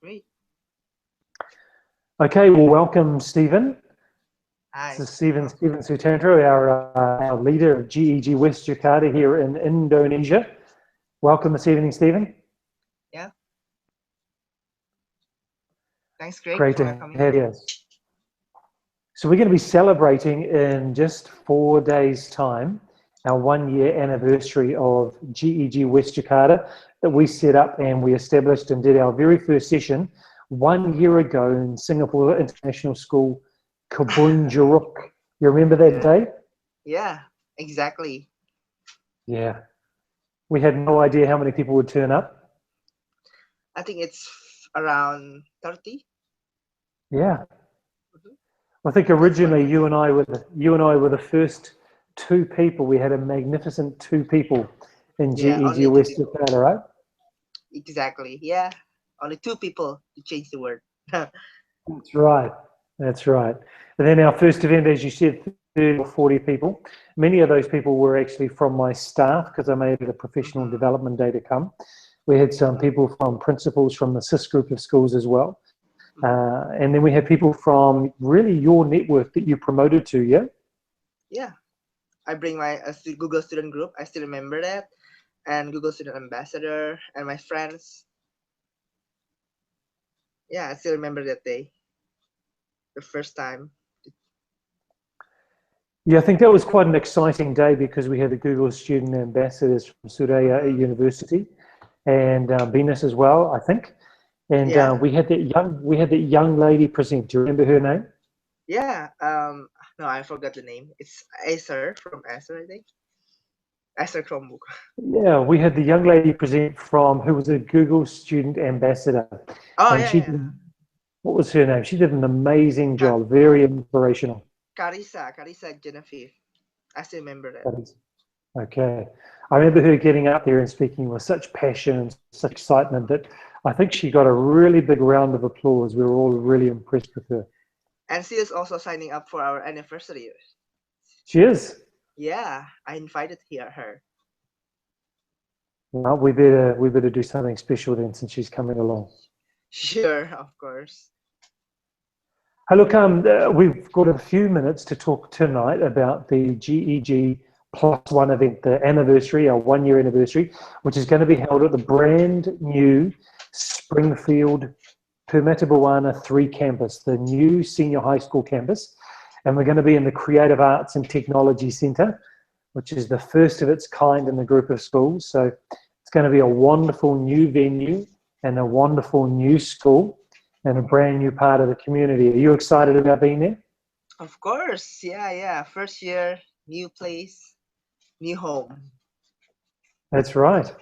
Great. Okay, well, welcome, Stephen. This Hi. is Stephen Sutanto, our leader of GEG West Jakarta here in Indonesia. Welcome this evening, Stephen. Yeah. Thanks, Greg, Great for to welcoming have me. you. So we're going to be celebrating in just 4 days' time our 1-year anniversary of GEG West Jakarta that we set up and we established and did our very first session 1 year ago in Singapore International School, Kebun Jeruk. You remember that Yeah. day? Yeah. Exactly. Yeah. We had no idea how many people would turn up. I think it's around 30. Yeah. Mhm. I think That's originally wonderful. you and I were the first 2 people. We had a magnificent 2 people in Yeah. GEG Only two West people. Jakarta, right? Exactly. Yeah. Only two people to change the word. That's right. That's right. And then our first event, as you said, 30 or 40 people. Many of those people were actually from my staff because I made it a professional Mhm. development day to come. We had some Mhm. people from principals from the CIS group of schools as well. Mhm. And then we had people from really your network that you promoted to, yeah? Yeah. I bring my Google student group. I still remember that. And Google student ambassador and my friends. Yeah, I still remember that day. The first time. Yeah, I think that was quite an exciting day because we had the Google student ambassadors from Suraya Mhm. University and Venus as well, I think. And Yeah. we had that young lady present. Do you remember her name? Yeah. No, I forgot the name. It's Acer from Acer, I think. Acer Chromebook. Yeah, we had the young lady present from who was a Google student ambassador, Oh and yeah, she yeah. did. What was her name? She did an amazing Ka- job. Very inspirational. Carissa Genevieve. I still remember that. That is okay. I remember her getting up there and speaking with such passion and such excitement that I think she got a really big round of applause. We were all really impressed with her. And she is also signing up for our anniversary. She is. Yeah, I invited her. Well, we better do something special then since she's coming along. Sure, of course. Hey, look, we've got a few minutes to talk tonight about the GEG+1 event, the anniversary, our 1-year anniversary, which is going to be held at the brand new Springfield Permata Buana 3 campus, the new senior high school campus. And we're going to be in the Creative Arts and Technology Centre, which is the first of its kind in the group of schools. So it's going to be a wonderful new venue and a wonderful new school and a brand new part of the community. Are you excited about being there? Of course. Yeah, yeah. First year, new place, new home. That's right.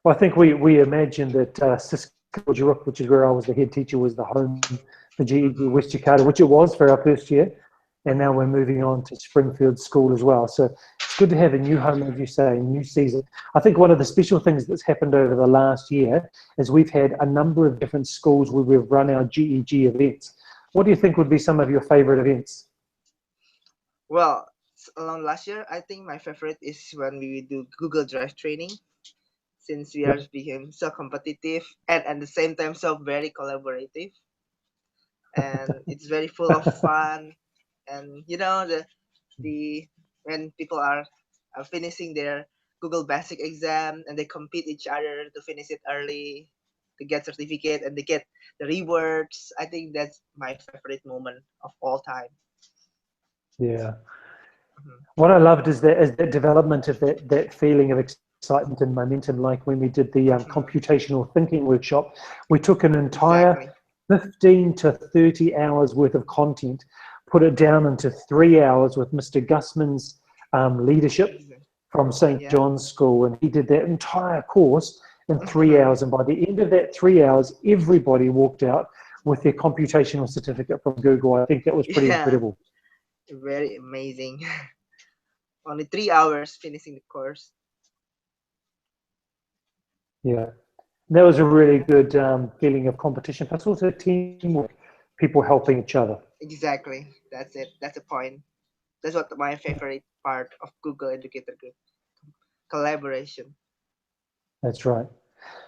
Well, I think we imagined that Cisco Juruk, which is where I was the head teacher, was the home for GEG Mm-hmm. West Jakarta, which it was for our first year. And now Mm-hmm. we're moving on to Springfield School as well. So it's good to have a new home, as you say, a new season. I think one of the special things that's happened over the last year is we've had a number of different schools where we've run our GEG events. What do you think would be some of your favorite events? Well, along last year, I think my favorite is when we do Google Drive training, since we are Yep. became so competitive and at the same time so very collaborative, and it's very full of fun. And the when people are finishing their Google Basic exam and they compete each other to finish it early to get certificate and they get the rewards. I think that's my favorite moment of all time. Yeah. Mhm. What I loved is that development of that feeling of excitement and momentum, like when we did the Mhm. computational thinking workshop. We took an entire Exactly. 15 to 30 hours worth of content, put it down into 3 hours with Mr. Gussman's leadership from St. Yeah. John's School, and he did that entire course in three Mhm. hours. And by the end of that 3 hours, everybody walked out with their computational certificate from Google. I think that was pretty Yeah. incredible. Very amazing. Only 3 hours finishing the course. Yeah. That was a really good feeling of competition, but also teamwork, people helping each other. Exactly. That's it. That's the point. That's what my favorite part of Google Educator Group. Collaboration. That's right.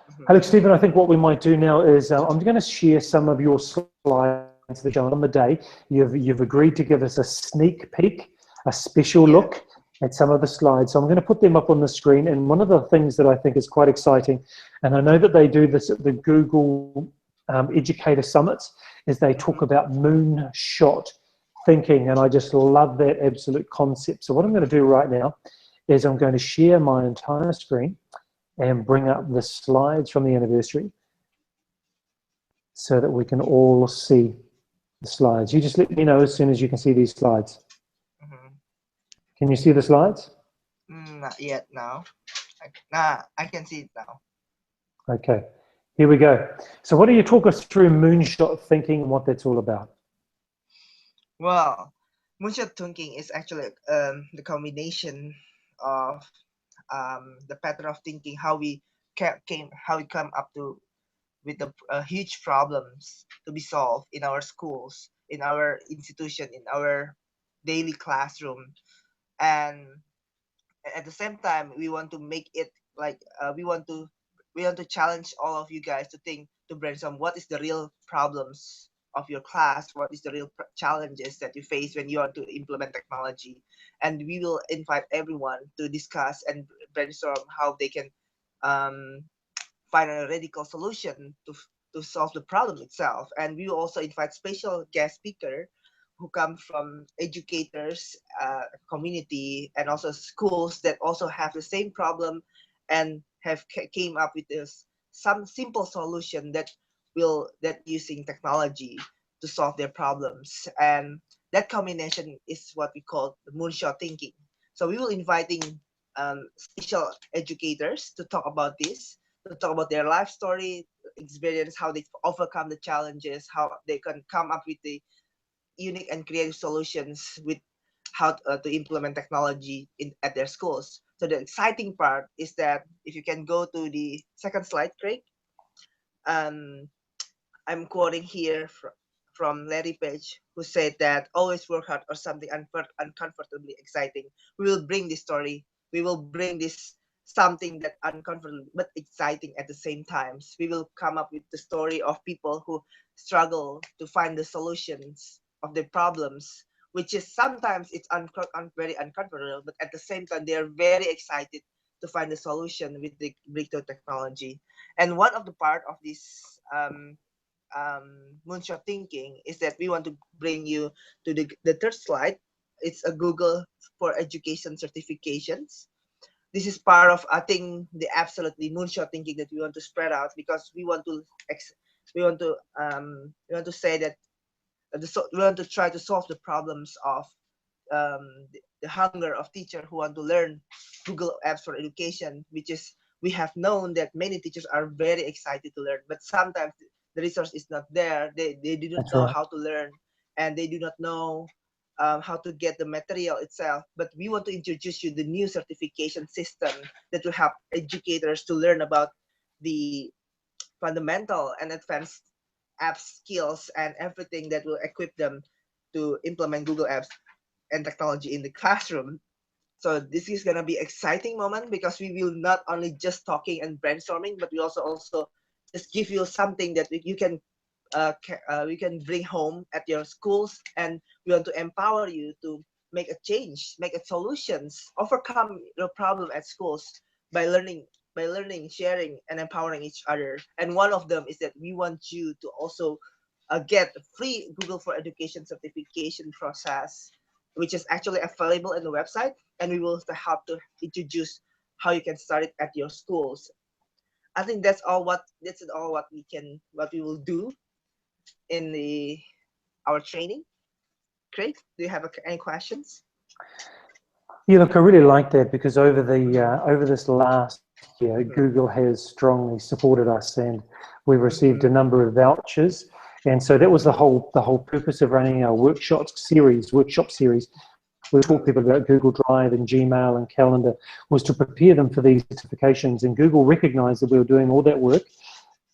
Mhm. Hello, Stephen. I think what we might do now is I'm going to share some of your slides that shown on the day. You've agreed to give us a sneak peek, a special Yeah. look at some of the slides. So I'm going to put them up on the screen. And one of the things that I think is quite exciting, and I know that they do this at the Google Educator Summits, is they talk Mhm. about moonshot thinking. And I just love that absolute concept. So what I'm going to do right now is I'm going to share my entire screen and bring up the slides from the anniversary so that we can all see the slides. You just let me know as soon as you can see these slides. Mhm. Can you see the slides? Not yet now. Nah, I can see it now. Okay, here we go. So why don't you talk us through moonshot thinking and what that's all about? Well, moonshot thinking is actually the combination of the pattern of thinking, how we how we come up to with the huge problems to be solved in our schools, in our institution, in our daily classroom, and at the same time we want to make it like we want to challenge all of you guys to think, to brainstorm what is the real problems of your class, what is the real challenges that you face when you want to implement technology, and we will invite everyone to discuss and brainstorm how they can um, find a radical solution to solve the problem itself. And we will also invite special guest speaker who come from educators, community, and also schools that also have the same problem and have came up with this some simple solution that will that using technology to solve their problems. And that combination is what we call the moonshot thinking. So we will inviting special educators to talk about this, to talk about their life story, experience, how they overcome the challenges, how they can come up with the unique and creative solutions with how to implement technology at their schools. So the exciting part is that if you can go to the second slide, Craig, um, I'm quoting here from Larry Page, who said that always work hard or something uncomfortably exciting. We will bring this story. We will bring this something that uncomfortable but exciting at the same times. We will come up with the story of people who struggle to find the solutions of their problems, which is sometimes it's very uncomfortable, but at the same time they are very excited to find the solution with the breakthrough technology. And one of the part of this moonshot thinking is that we want to bring you to the third slide. It's a Google for Education certifications. This is part of, I think, the absolutely moonshot thinking that we want to spread out, because we want to we want to say that we want to try to solve the problems of the hunger of teacher who want to learn Google Apps for Education, which is we have known that many teachers are very excited to learn, but sometimes the resource is not there. They do not That's know right. how to learn, and they do not know how to get the material itself. But we want to introduce you the new certification system that will help educators to learn about the fundamental and advanced app skills and everything that will equip them to implement Google Apps and technology in the classroom. So this is gonna be exciting moment, because we will not only just talking and brainstorming, but we also just give you something that we can bring home at your schools, and we want to empower you to make a change, make a solutions, overcome your problem at schools by learning, sharing, and empowering each other. And one of them is that we want you to also get a free Google for Education certification process, which is actually available in the website, and we will help to introduce how you can start it at your schools. I think that's all what we will do in the our training. Great. Do you have any questions? Yeah, look, I really like that because over this last year, Mm-hmm. Google has strongly supported us, and we've received Mm-hmm. a number of vouchers. And so that was the whole purpose of running our workshop series. We taught people about Google Drive and Gmail and Calendar, was to prepare them for these certifications. And Google recognized that we were doing all that work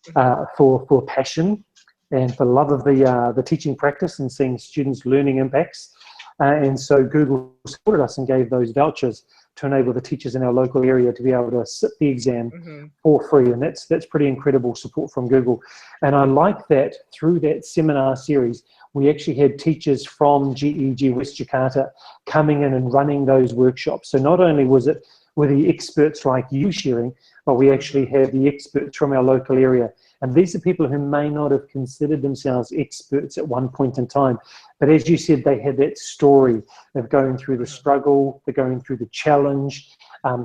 Mm-hmm. for passion and for love of the teaching practice and seeing students' learning impacts. And so Google supported us and gave those vouchers to enable the teachers in our local area to be able to sit the exam Mm-hmm. for free. And that's pretty incredible support from Google. And I like that through that seminar series, we actually had teachers from GEG West Jakarta coming in and running those workshops. So not only were the experts like you sharing, but we actually had the experts from our local area. And these are people who may not have considered themselves experts at one point in time. But as you said, they had that story of going through the struggle, they're going through the challenge,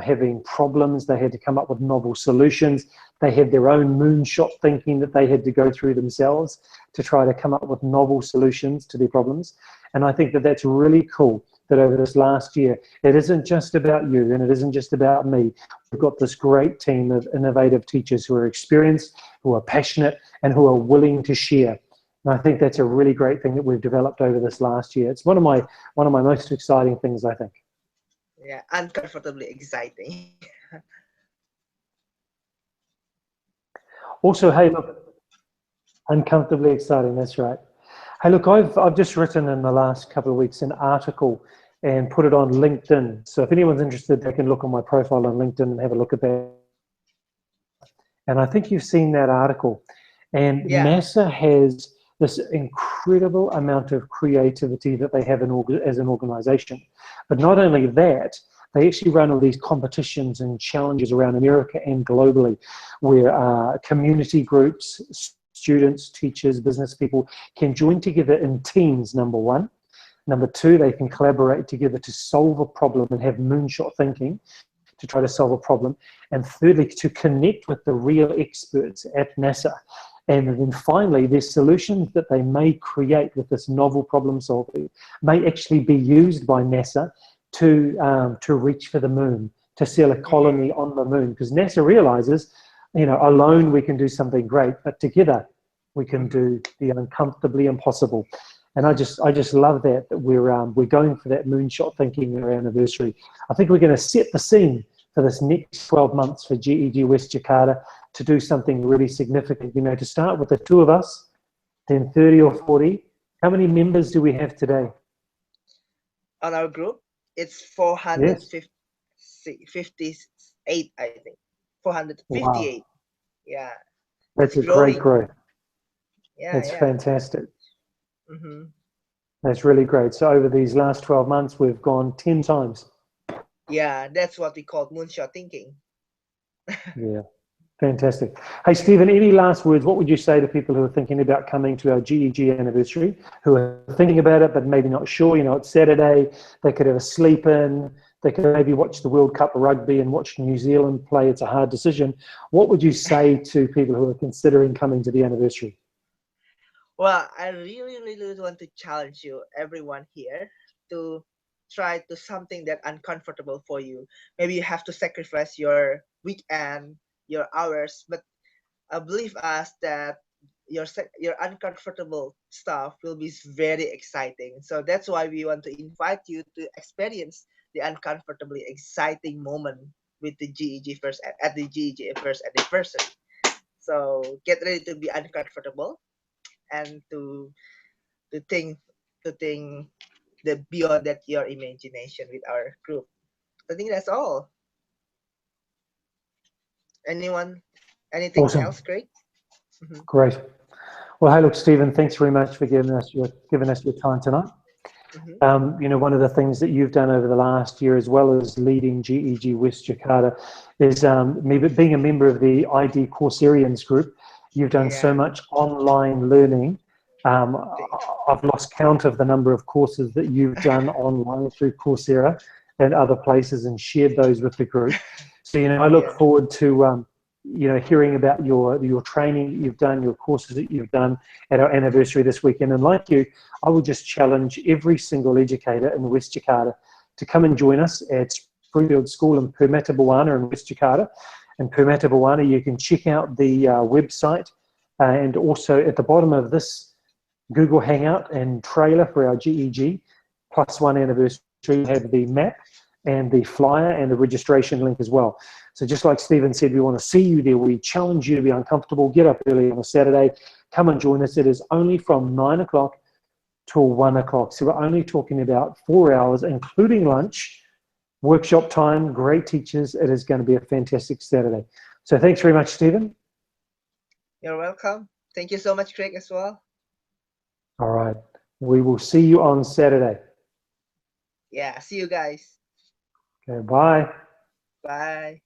having problems. They had to come up with novel solutions. They had their own moonshot thinking that they had to go through themselves to try to come up with novel solutions to their problems. And I think that that's really cool, that over this last year, it isn't just about you and it isn't just about me. We've got this great team of innovative teachers who are experienced, who are passionate, and who are willing to share. And I think that's a really great thing that we've developed over this last year. It's one of my most exciting things, I think. Yeah, uncomfortably exciting. Also, hey, look, uncomfortably exciting, that's right. Hey, look, I've just written in the last couple of weeks an article and put it on LinkedIn. So if anyone's interested, they can look on my profile on LinkedIn and have a look at that. And I think you've seen that article. And Yeah. NASA has this incredible amount of creativity that they have as an organization. But not only that, they actually run all these competitions and challenges around America and globally, where community groups, students, teachers, business people can join together in teams, number one. Number two, they can collaborate together to solve a problem and have moonshot thinking to try to solve a problem. And thirdly, to connect with the real experts at NASA. And then finally, their solutions that they may create with this novel problem solving may actually be used by NASA to reach for the moon, to seal a colony on the moon. Because NASA realizes, you know, alone we can do something great, but together we can do the uncomfortably impossible. And I just love that we're going for that moonshot thinking in our anniversary. I think we're going to set the scene for this next 12 months for GEG West Jakarta to do something really significant. You know, to start with the two of us, then 30 or 40. How many members do we have today? On our group, it's Yes. 458, I think. 458. Wow. Yeah. That's It's a great growing. growth. Yeah, That's yeah. fantastic. Mm-hmm. That's really great. So over these last 12 months, we've gone 10 times. Yeah, that's what we call moonshot thinking. Yeah. Fantastic. Hey, Stephen, any last words? What would you say to people who are thinking about coming to our GEG anniversary, who are thinking about it but maybe not sure? You know, it's Saturday, they could have a sleep in, they could maybe watch the World Cup rugby and watch New Zealand play. It's a hard decision. What would you say to people who are considering coming to the anniversary? Well, I really, really want to challenge you, everyone here, to try to something that uncomfortable for you. Maybe you have to sacrifice your weekend, your hours, but believe us that your uncomfortable stuff will be very exciting. So that's why we want to invite you to experience the uncomfortably exciting moment with the GEG first at the GEG first anniversary. So get ready to be uncomfortable and to think to think the beyond that your imagination with our group. I think that's all. Anyone? Anything Awesome. else, Craig? Mm-hmm. Great. Well, hey, look, Stephen, thanks very much for giving us your time tonight. Mm-hmm. You know, one of the things that you've done over the last year, as well as leading GEG West Jakarta, is being a member of the ID Courserians group. You've done so Yeah. much online learning. Thanks. I've lost count of the number of courses that you've done online through Coursera and other places and shared those with the group. So, you know, I look Yeah. forward to, you know, hearing about your training that you've done, your courses that you've done at our anniversary this weekend. And like you, I would just challenge every single educator in West Jakarta to come and join us at Springfield School in Permata, Buana in West Jakarta. In Permata, Buana, you can check out the website and also at the bottom of this Google Hangout and trailer for our GEG+1 anniversary, you have the map and the flyer and the registration link as well. So just like Stephen said, we want to see you there. We challenge you to be uncomfortable. Get up early on a Saturday. Come and join us. It is only from 9 o'clock till 1 o'clock. So we're only talking about 4 hours, including lunch, workshop time, great teachers. It is going to be a fantastic Saturday. So thanks very much, Stephen. You're welcome. Thank you so much, Craig, as well. All right. We will see you on Saturday. Yeah, see you guys. Okay, bye. Bye.